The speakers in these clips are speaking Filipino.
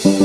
Luzon,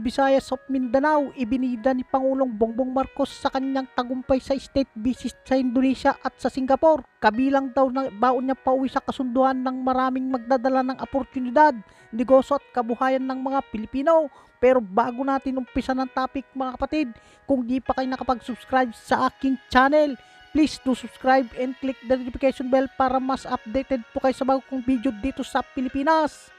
Visayas of Mindanao, ibinida ni Pangulong Bongbong Marcos sa kanyang tagumpay sa state visit sa Indonesia at sa Singapore. Kabilang daw ng baon niya pauwi sa kasunduan ng maraming magdadala ng oportunidad, negosyo at kabuhayan ng mga Pilipino. Pero bago natin umpisa ng topic mga kapatid, kung di pa kayo nakapag-subscribe sa aking channel, please do subscribe and click the notification bell para mas updated po kayo sa bago kong video dito sa Pilipinas.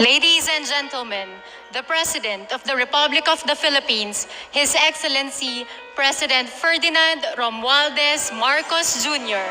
Ladies and gentlemen, the President of the Republic of the Philippines, His Excellency President Ferdinand Romualdez Marcos Jr.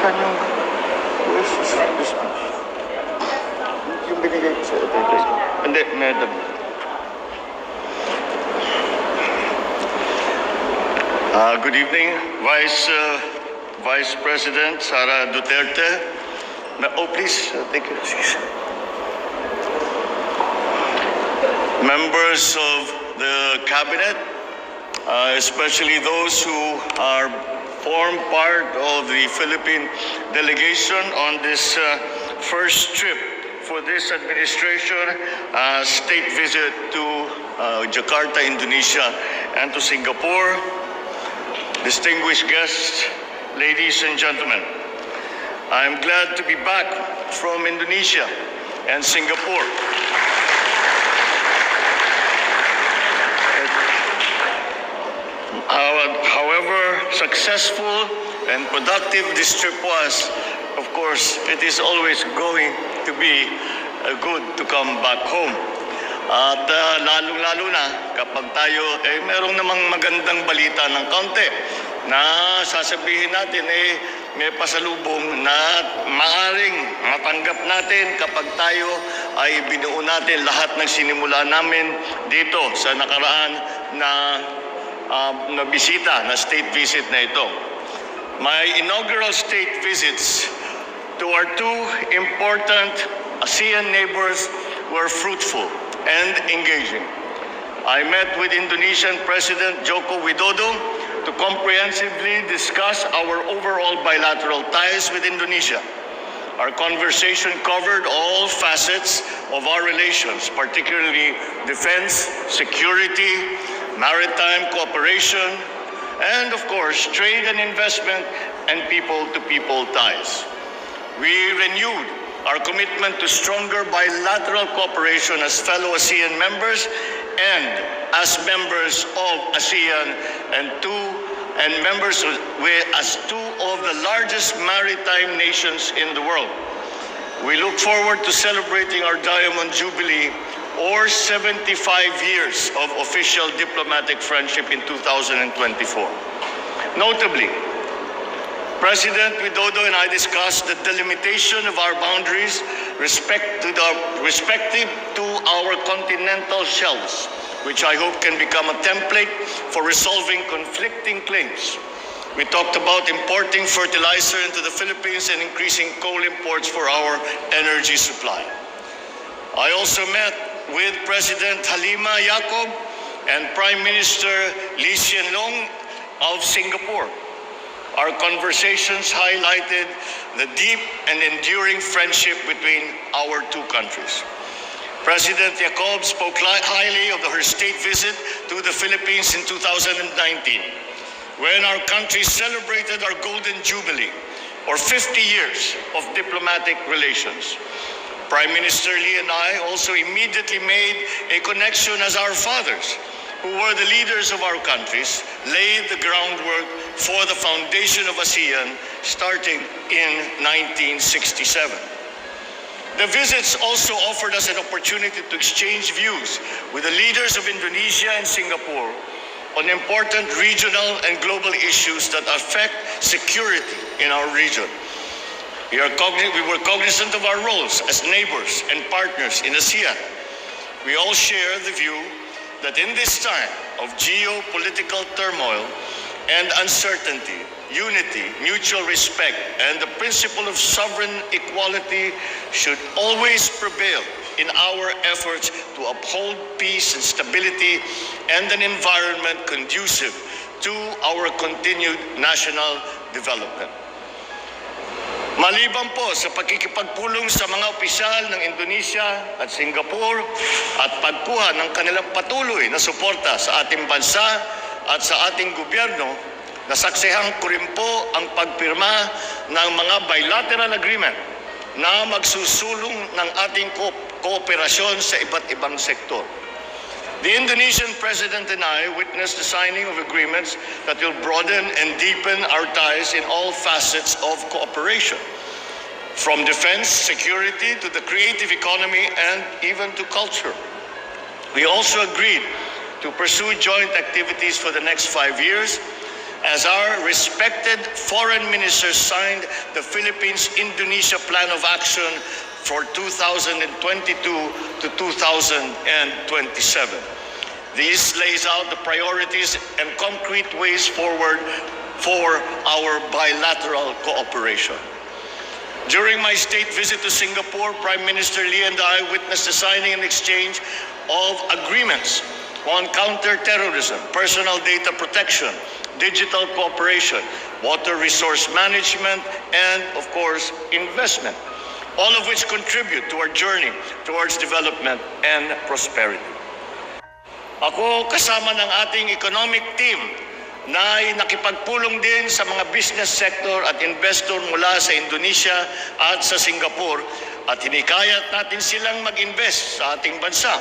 Saan yung binigay ko sa address? Hindi, madam. Good evening, Vice President Sara Duterte. Oh, please, take your seat. Members of the Cabinet, especially those who form part of the Philippine delegation on this first trip for this administration, state visit to Jakarta, Indonesia, and to Singapore. Distinguished guests, ladies and gentlemen, I am glad to be back from Indonesia and Singapore. However successful and productive this trip was, of course, it is always going to be good to come back home. At lalong-lalo na kapag tayo merong namang magandang balita ng kaunti na sasabihin natin may pasalubong na maaring matanggap natin kapag tayo ay binuo natin lahat ng sinimula namin dito sa nakaraan na bisita, na state visit na ito. My inaugural state visits to our two important ASEAN neighbors were fruitful and engaging. I met with Indonesian President Joko Widodo to comprehensively discuss our overall bilateral ties with Indonesia. Our conversation covered all facets of our relations, particularly defense, security, maritime cooperation, and of course, trade and investment and people-to-people ties. We renewed our commitment to stronger bilateral cooperation as fellow ASEAN members and as members of ASEAN and members as two of the largest maritime nations in the world. We look forward to celebrating our Diamond Jubilee or 75 years of official diplomatic friendship in 2024. Notably, President Widodo and I discussed the delimitation of our boundaries respective to our continental shelves, which I hope can become a template for resolving conflicting claims. We talked about importing fertilizer into the Philippines and increasing coal imports for our energy supply. I also met with President Halima Yacob and Prime Minister Lee Hsien Loong of Singapore. Our conversations highlighted the deep and enduring friendship between our two countries. President Yacob spoke highly of her state visit to the Philippines in 2019, when our country celebrated our Golden Jubilee, or 50 years of diplomatic relations. Prime Minister Lee and I also immediately made a connection as our fathers, who were the leaders of our countries, laid the groundwork for the foundation of ASEAN starting in 1967. The visits also offered us an opportunity to exchange views with the leaders of Indonesia and Singapore on important regional and global issues that affect security in our region. We were cognizant of our roles as neighbors and partners in ASEAN. We all share the view that in this time of geopolitical turmoil and uncertainty, unity, mutual respect, and the principle of sovereign equality should always prevail in our efforts to uphold peace and stability and an environment conducive to our continued national development. Maliban po sa pagkikipagpulong sa mga opisyal ng Indonesia at Singapore at pagkuha ng kanilang patuloy na suporta sa ating bansa at sa ating gobyerno, nasaksihan ko rin po ang pagpirma ng mga bilateral agreement na magsusulong ng ating kooperasyon sa iba't ibang sektor. The Indonesian President and I witnessed the signing of agreements that will broaden and deepen our ties in all facets of cooperation, from defense, security, to the creative economy, and even to culture. We also agreed to pursue joint activities for the next 5 years as our respected foreign ministers signed the Philippines-Indonesia Plan of Action for 2022 to 2027. This lays out the priorities and concrete ways forward for our bilateral cooperation. During my state visit to Singapore, Prime Minister Lee and I witnessed the signing and exchange of agreements on counter-terrorism, personal data protection, digital cooperation, water resource management, and, of course, investment, all of which contribute to our journey towards development and prosperity. Ako kasama ng ating economic team na nakipagpulong din sa mga business sector at investor mula sa Indonesia at sa Singapore at hinikayat natin silang mag-invest sa ating bansa.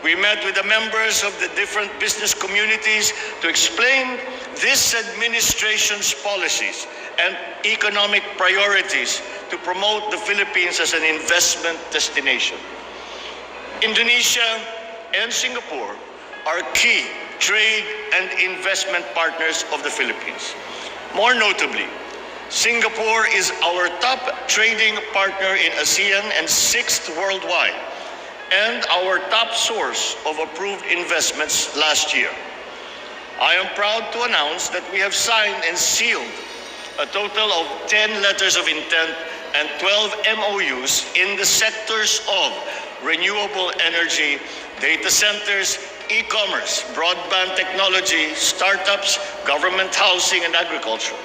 We met with the members of the different business communities to explain this administration's policies and economic priorities to promote the Philippines as an investment destination. Indonesia and Singapore are key trade and investment partners of the Philippines. More notably, Singapore is our top trading partner in ASEAN and 6th worldwide, and our top source of approved investments last year. I am proud to announce that we have signed and sealed a total of 10 letters of intent and 12 MOUs in the sectors of renewable energy, data centers, e-commerce, broadband technology, startups, government housing, and agriculture,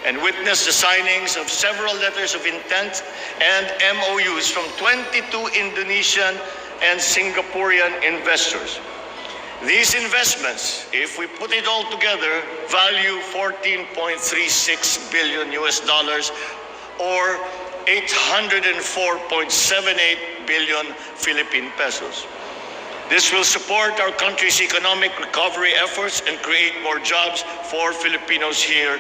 and witnessed the signings of several letters of intent and MOUs from 22 Indonesian and Singaporean investors. These investments, if we put it all together, value $14.36 billion or 804.78 billion Philippine pesos. This will support our country's economic recovery efforts and create more jobs for Filipinos here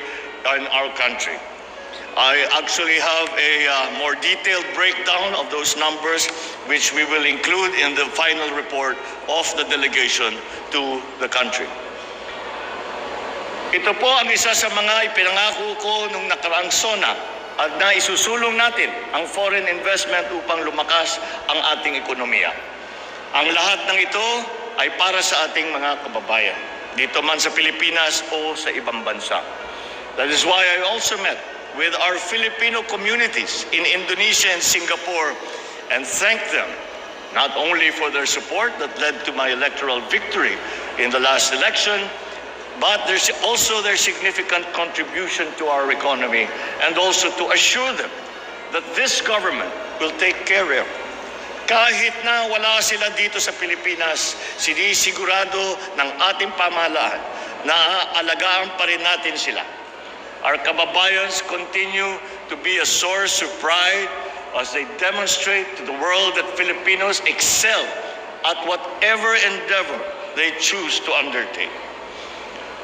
in our country. I actually have a more detailed breakdown of those numbers, which we will include in the final report of the delegation to the country. Ito po ang isa sa mga ipinangako ko nung nakaraang SONA at na isusulong natin ang foreign investment upang lumakas ang ating ekonomiya. Ang lahat ng ito ay para sa ating mga kababayan, dito man sa Pilipinas o sa ibang bansa. That is why I also met with our Filipino communities in Indonesia and Singapore and thanked them not only for their support that led to my electoral victory in the last election, but there's also their significant contribution to our economy, and also to assure them that this government will take care of. Kahit na wala sila dito sa Pilipinas, sinisigurado ng ating pamahalaan na alagaan pa rin natin sila. Our kababayans continue to be a source of pride as they demonstrate to the world that Filipinos excel at whatever endeavor they choose to undertake.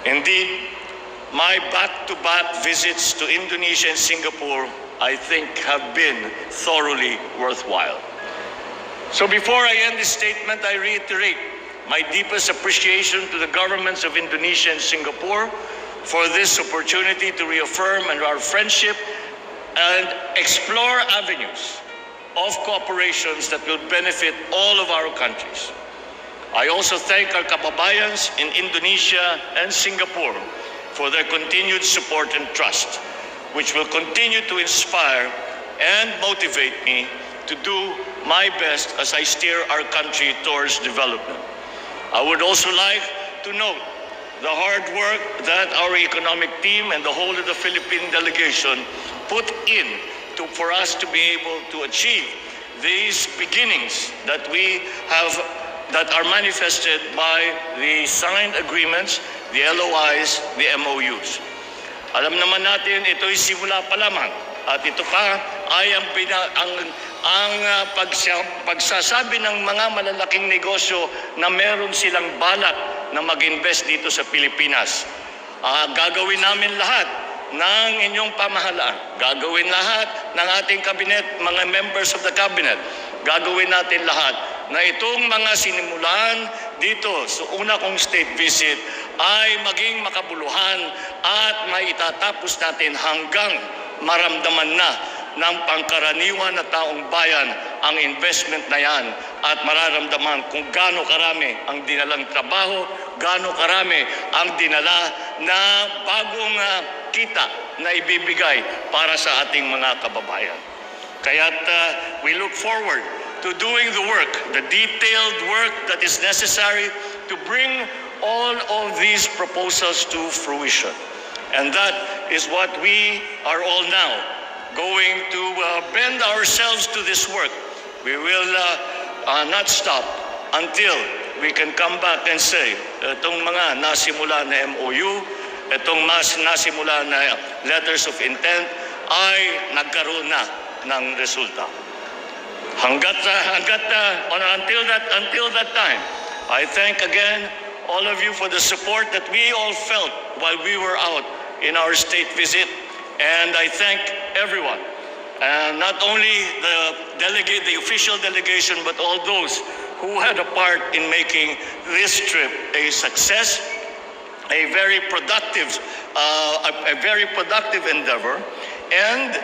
Indeed, my back-to-back visits to Indonesia and Singapore, I think, have been thoroughly worthwhile. So before I end this statement, I reiterate my deepest appreciation to the governments of Indonesia and Singapore for this opportunity to reaffirm our friendship and explore avenues of cooperations that will benefit all of our countries. I also thank our kababayans in Indonesia and Singapore for their continued support and trust, which will continue to inspire and motivate me to do my best as I steer our country towards development. I would also like to note the hard work that our economic team and the whole of the Philippine delegation put in for us to be able to achieve these beginnings that we have, that are manifested by the signed agreements, the LOIs, the MOUs. Alam naman natin, ito'y simula pa lamang. At ito pa ay ang pagsasabi ng mga malalaking negosyo na meron silang balak na mag-invest dito sa Pilipinas. Gagawin namin lahat ng inyong pamahalaan. Gagawin lahat ng ating kabinet, mga members of the cabinet. Gagawin natin lahat na itong mga sinimulan dito sa una kong state visit ay maging makabuluhan at maitatapos natin hanggang maramdaman na ng pangkaraniwan na taong bayan ang investment na yan at mararamdaman kung gaano karami ang dinalang trabaho, gaano karami ang dinala na bagong kita na ibibigay para sa ating mga kababayan. Kaya't we look forward to doing the work, the detailed work that is necessary to bring all of these proposals to fruition. And that is what we are all now going to bend ourselves to this work. We will not stop until we can come back and say, itong mga nasimula na MOU, itong nasimula na letters of intent ay nagkaroon na ng resulta. Until that time, I thank again all of you for the support that we all felt while we were out in our state visit. And I thank everyone, not only the official delegation, but all those who had a part in making this trip a success, a very productive endeavor, and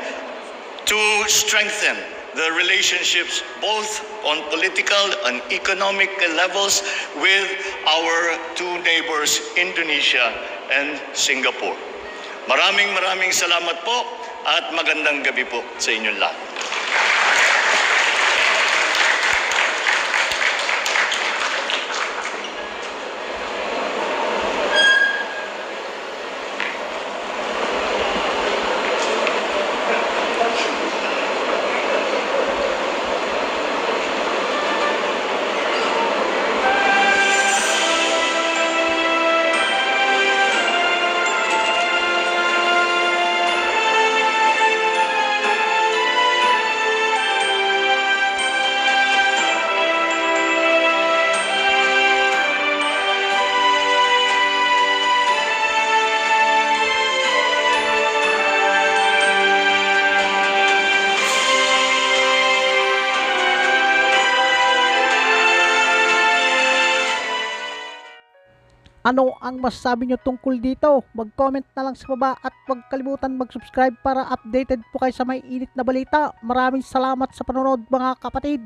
to strengthen the relationships both on political and economic levels with our two neighbors, Indonesia and Singapore. Maraming salamat po at magandang gabi po sa inyong lahat. Ano ang masasabi nyo tungkol dito? Mag-comment na lang sa baba at huwag kalimutan mag-subscribe para updated po kayo sa may init na balita. Maraming salamat sa panonood mga kapatid.